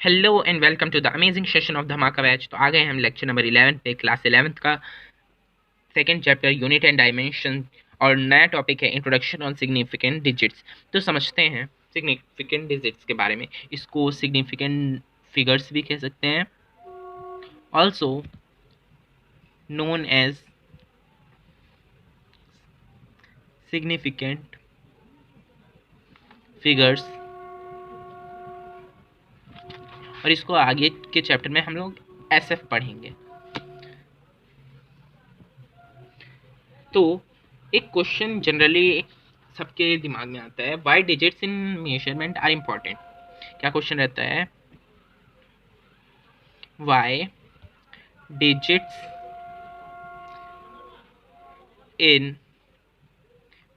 Hello and welcome to the amazing session of धमाका batch. तो आ गए हम लेक्चर नंबर 11 पे, क्लास 11th का second chapter unit and dimension. और नया टॉपिक है इंट्रोडक्शन ऑन सिग्निफिकेंट डिजिट्स। तो समझते हैं सिग्निफिकेंट डिजिट्स के बारे में। इसको सिग्निफिकेंट फिगर्स भी कह सकते हैं, also known as significant figures. और इसको आगे के चैप्टर में हम लोग एसएफ पढ़ेंगे। तो एक क्वेश्चन जनरली सबके दिमाग में आता है, why digits in measurement are important. क्या क्वेश्चन रहता है? Why digits in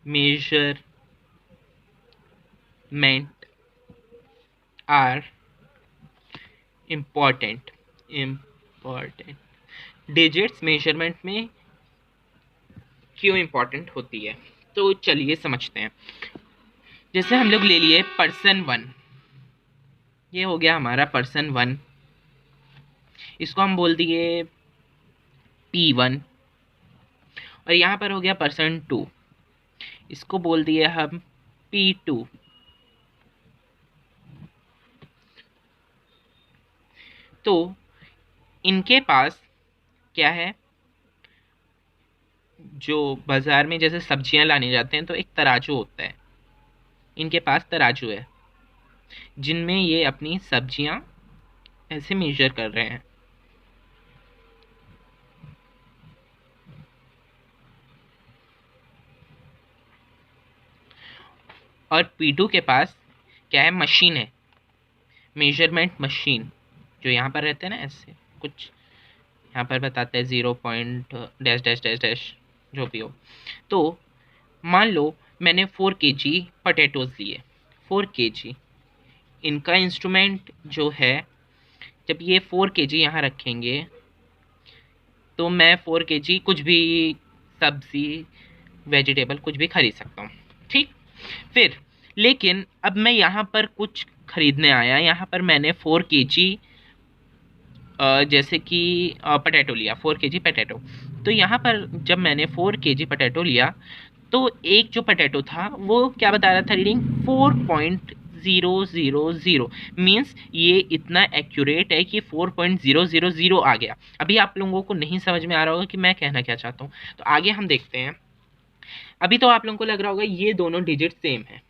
measurement are important digits measurement में क्यों इम्पॉर्टेंट होती है? तो चलिए समझते हैं। जैसे हम लोग ले लिए पर्सन 1, ये हो गया हमारा पर्सन 1। इसको हम बोल दिए P1। और यहाँ पर हो गया पर्सन 2, इसको बोल दिए हम P2। तो इनके पास क्या है, जो बाजार में जैसे सब्जियां लाने जाते हैं तो एक तराजू होता है, इनके पास तराजू है जिनमें ये अपनी सब्जियां ऐसे मेजर कर रहे हैं। और P2 के पास क्या है, मशीन है, मेजरमेंट मशीन, जो यहाँ पर रहते हैं ना ऐसे कुछ, यहाँ पर बताते हैं 0 point dash dash dash dash, जो भी हो। तो मान लो मैंने 4 kg पटेटोज लिए, 4 kg। इनका इंस्ट्रूमेंट जो है, जब ये 4 kg यहाँ रखेंगे तो मैं 4 kg कुछ भी सब्जी वेजिटेबल कुछ भी खरीद सकता हूँ, ठीक। फिर लेकिन अब मैं यहाँ पर कुछ खरीदने आया, यहाँ पर मैंने 4 kg जैसे कि पटेटो लिया, 4 kg पटेटो। तो यहाँ पर जब मैंने 4 kg पटेटो लिया तो एक जो पटेटो था वो क्या बता रहा था, रीडिंग 4.000। मीन्स ये इतना एक्यूरेट है कि 4.000 आ गया। अभी आप लोगों को नहीं समझ में आ रहा होगा कि मैं कहना क्या चाहता हूँ, तो आगे हम देखते हैं। अभी तो आप लोगों को लग रहा होगा ये दोनों डिजिट सेम है,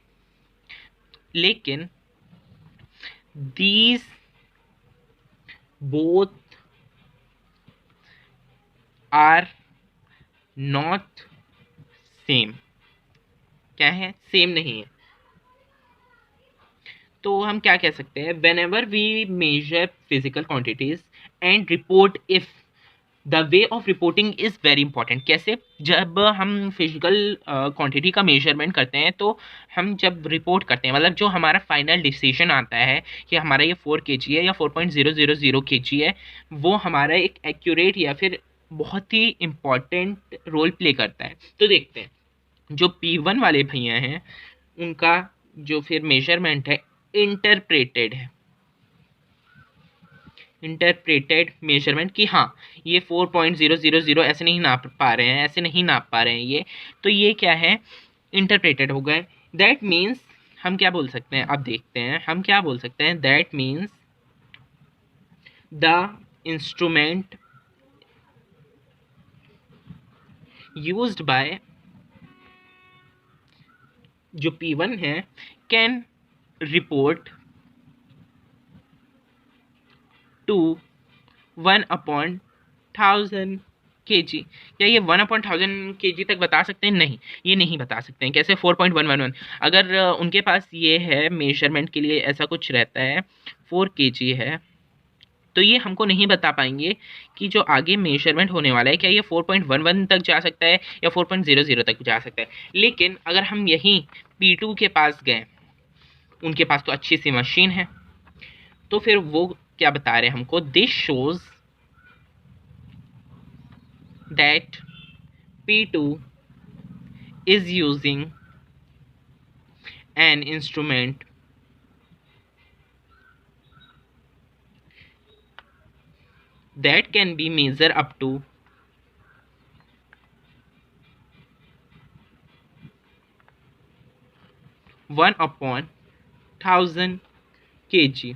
लेकिन these both are not same. क्या है? सेम नहीं है। तो हम क्या कह सकते हैं, whenever we measure physical quantities and report, if the way of reporting is very important. कैसे? जब हम फिजिकल क्वांटिटी का मेजरमेंट करते हैं तो हम जब रिपोर्ट करते हैं, मतलब जो हमारा फाइनल डिसीजन आता है कि हमारा ये 4 kg है या 4.000 kg है, वो हमारा एक एक्यूरेट या फिर बहुत ही इंपॉर्टेंट रोल प्ले करता है। तो देखते हैं, जो P1 वाले भैया हैं उनका जो फिर मेजरमेंट है इंटरप्रेटेड है, इंटरप्रेटेड मेजरमेंट, कि हाँ ये 4.000 ऐसे नहीं नाप पा रहे हैं, ऐसे नहीं नाप पा रहे हैं ये, तो ये क्या है, इंटरप्रेटेड हो गए। दैट मीन्स हम क्या बोल सकते हैं, अब देखते हैं हम क्या बोल सकते हैं। That means the instrument used by जो P1 है कैन रिपोर्ट टू 1/1000 kg। क्या ये 1/1000 kg तक बता सकते हैं? नहीं, ये नहीं बता सकते हैं। कैसे? 4.111। अगर उनके पास ये है मेजरमेंट के लिए ऐसा कुछ रहता है, 4 kg है, तो ये हमको नहीं बता पाएंगे कि जो आगे मेजरमेंट होने वाला है क्या ये 4.11 तक जा सकता है या 4.00 तक जा सकता है। लेकिन अगर हम यहीं P2 के पास गए, उनके पास तो अच्छी सी मशीन है, तो फिर वो क्या बता रहे हैं हमको, this shows that P2 is using an instrument that can be measured up to 1/1000 kg।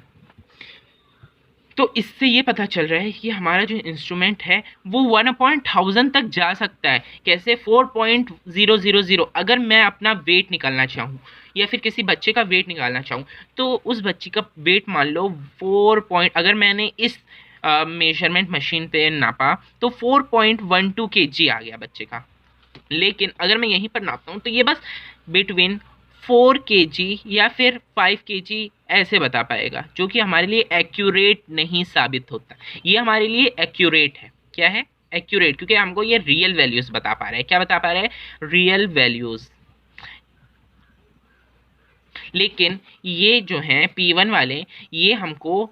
तो इससे ये पता चल रहा है कि हमारा जो इंस्ट्रूमेंट है वो 1/1000 तक जा सकता है। कैसे? 4.000। अगर मैं अपना वेट निकालना चाहूँ या फिर किसी बच्चे का वेट निकालना चाहूँ तो उस बच्चे का वेट मान लो 4 पॉइंट, अगर मैंने इस मेजरमेंट मशीन पे नापा तो 4.12 kg आ गया बच्चे का। लेकिन अगर मैं यहीं पर नापता हूँ तो ये बस बिटवीन 4 kg या फिर 5 kg ऐसे बता पाएगा, जो कि हमारे लिए एक्यूरेट नहीं साबित होता। ये हमारे लिए एक्यूरेट है। क्या है? एक्यूरेट, क्योंकि हमको ये रियल वैल्यूज बता पा रहा है। क्या बता पा रहा है? Real values. लेकिन ये जो हैं P1 वाले, ये हमको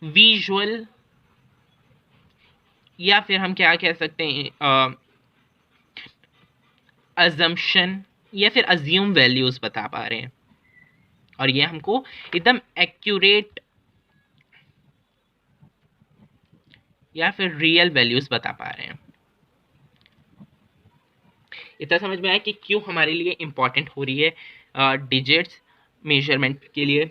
विजुअल या फिर हम क्या कह सकते हैं, अजम्पशन या फिर अज्यूम वैल्यूज बता पा रहे हैं, और ये हमको एकदम एक्यूरेट या फिर रियल वैल्यूज बता पा रहे हैं। इतना समझ में आया कि क्यों हमारे लिए इंपॉर्टेंट हो रही है डिजिट्स मेजरमेंट के लिए।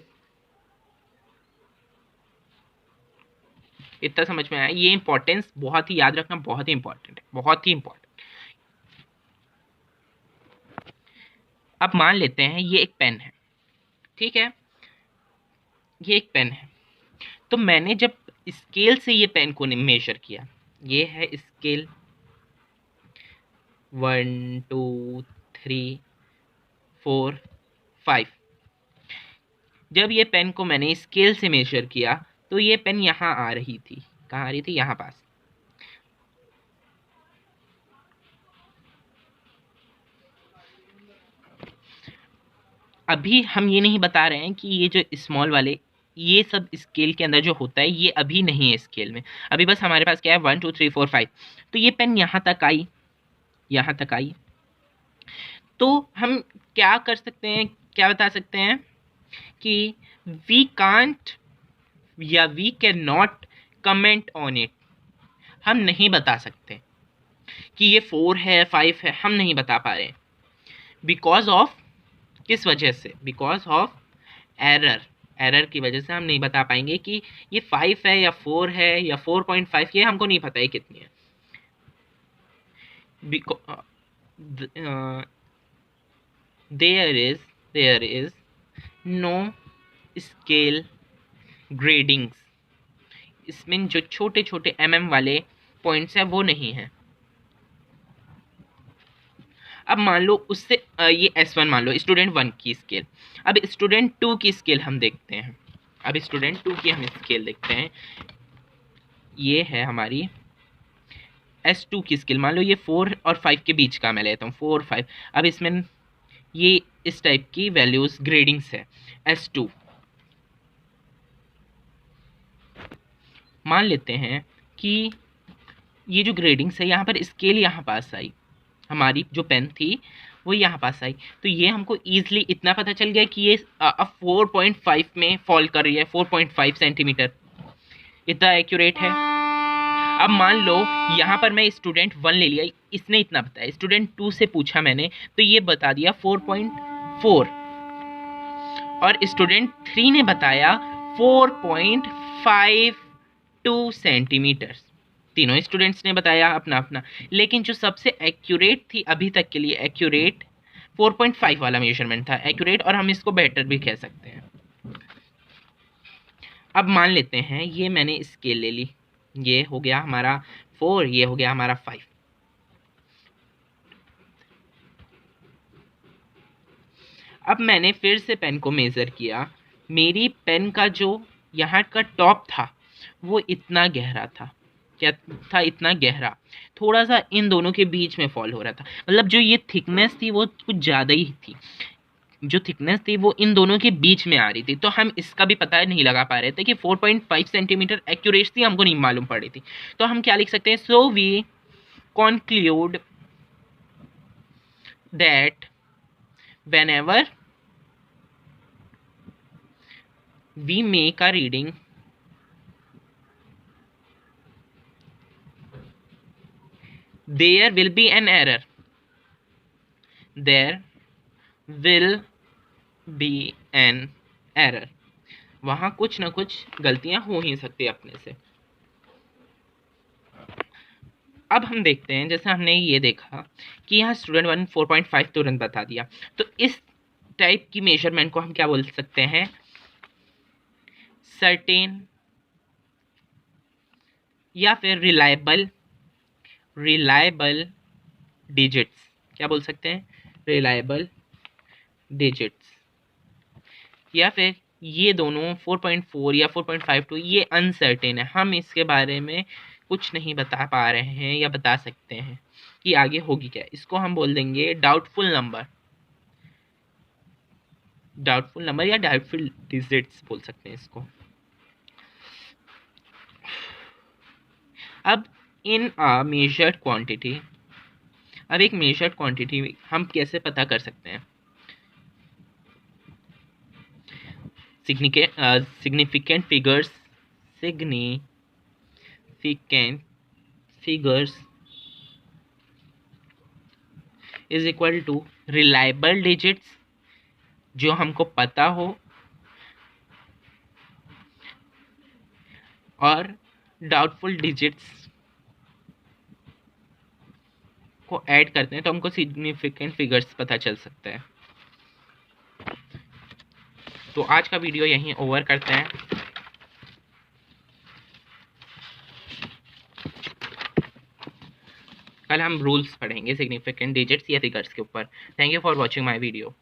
इतना समझ में आया। ये इंपॉर्टेंस बहुत ही याद रखना, बहुत ही इंपॉर्टेंट है, बहुत ही इंपॉर्टेंट। अब मान लेते हैं ये एक पेन है, ठीक है, ये एक पेन है। तो मैंने जब स्केल से ये पेन को मेजर किया, ये है स्केल 1 2 3 4 5। जब ये पेन को मैंने स्केल से मेजर किया तो ये पेन यहाँ आ रही थी। कहाँ आ रही थी? यहाँ पास। अभी हम ये नहीं बता रहे हैं कि ये जो स्मॉल वाले, ये सब स्केल के अंदर जो होता है ये अभी नहीं है स्केल में। अभी बस हमारे पास क्या है? 1 2 3 4 5। तो ये पेन यहाँ तक आई, यहाँ तक आई। तो हम क्या कर सकते हैं, क्या बता सकते हैं कि वी कांट या we cannot comment on it. हम नहीं बता सकते कि ये 4 है 5 है, हम नहीं बता पा रहे। बिकॉज ऑफ, किस वजह से? Because of error. एरर की वजह से हम नहीं बता पाएंगे कि ये 5 है या 4 है या 4.5, ये हमको नहीं पता है कितनी है। There is no scale gradings. इसमें जो छोटे छोटे वाले पॉइंट्स हैं वो नहीं है। अब मान लो उससे ये S1 मान लो, स्टूडेंट 1 की स्केल। अब स्टूडेंट 2 की स्केल हम देखते हैं। अब स्टूडेंट 2 की हम स्केल देखते हैं। ये है हमारी S2 की स्केल। मान लो ये 4 और 5 के बीच का मैं लेता हूँ, 4 5। अब इसमें ये इस टाइप की वैल्यूज ग्रेडिंग्स है। S2 मान लेते हैं कि ये जो ग्रेडिंग्स है, यहाँ पर स्केल यहाँ पास आई, हमारी जो पेन थी वो यहाँ पास आई। तो ये हमको ईजिली इतना पता चल गया कि ये अब 4.5 में फॉल कर रही है, 4.5 सेंटीमीटर। इतना एक्यूरेट है। अब मान लो यहाँ पर मैं स्टूडेंट 1 ले लिया, इसने इतना बताया। स्टूडेंट 2 से पूछा मैंने तो ये बता दिया 4.4, और स्टूडेंट 3 ने बताया 4.52 सेंटीमीटर। तीनों स्टूडेंट्स ने बताया अपना अपना, लेकिन जो सबसे एक्यूरेट थी अभी तक के लिए, एक्यूरेट 4.5 वाला मेजरमेंट था एक्यूरेट, और हम इसको बेटर भी कह सकते हैं। अब मान लेते हैं ये मैंने स्केल ले ली, ये हो गया हमारा 4, ये हो गया हमारा 5। अब मैंने फिर से पेन को मेज़र किया। मेरी पेन का जो यहाँ का टॉप था वो इतना गहरा था। क्या था? इतना गहरा। थोड़ा सा इन दोनों के बीच में फॉल हो रहा था। मतलब जो ये थिकनेस थी वो कुछ ज़्यादा ही थी। जो थिकनेस थी वो इन दोनों के बीच में आ रही थी। तो हम इसका भी पता नहीं लगा पा रहे थे कि 4.5 सेंटीमीटर एक्यूरेसी हमको नहीं मालूम पड़ रही थी। तो हम क्या लिख सकते हैं? So we conclude that whenever we make a reading there will be an error, there will be an error, वहाँ कुछ ना कुछ गलतियाँ हो ही सकती है अपने से। अब हम देखते हैं, जैसे हमने ये देखा कि यहाँ स्टूडेंट 1 4.5 तुरंत बता दिया, तो इस टाइप की मेजरमेंट को हम क्या बोल सकते हैं, सर्टेन या फिर रिलायबल डिजिट्स, क्या बोल सकते हैं, रिलायबल डिजिट्स। या फिर ये दोनों 4.4 या 4.52 ये अनसर्टेन है, हम इसके बारे में कुछ नहीं बता पा रहे हैं या बता सकते हैं कि आगे होगी क्या, इसको हम बोल देंगे डाउटफुल नंबर, या डाउटफुल डिजिट्स बोल सकते हैं इसको। अब इन अ मेजर्ड क्वांटिटी, अब एक मेजर्ड क्वांटिटी हम कैसे पता कर सकते हैं, significant figures is equal to reliable digits जो हमको पता हो, और डाउटफुल डिजिट्स को ऐड करते हैं तो हमको सिग्निफिकेंट फिगर्स पता चल सकता है। तो आज का वीडियो यहीं ओवर करते हैं। कल हम रूल्स पढ़ेंगे सिग्निफिकेंट डिजिट्स या फिगर्स के ऊपर। Thank you for watching my video.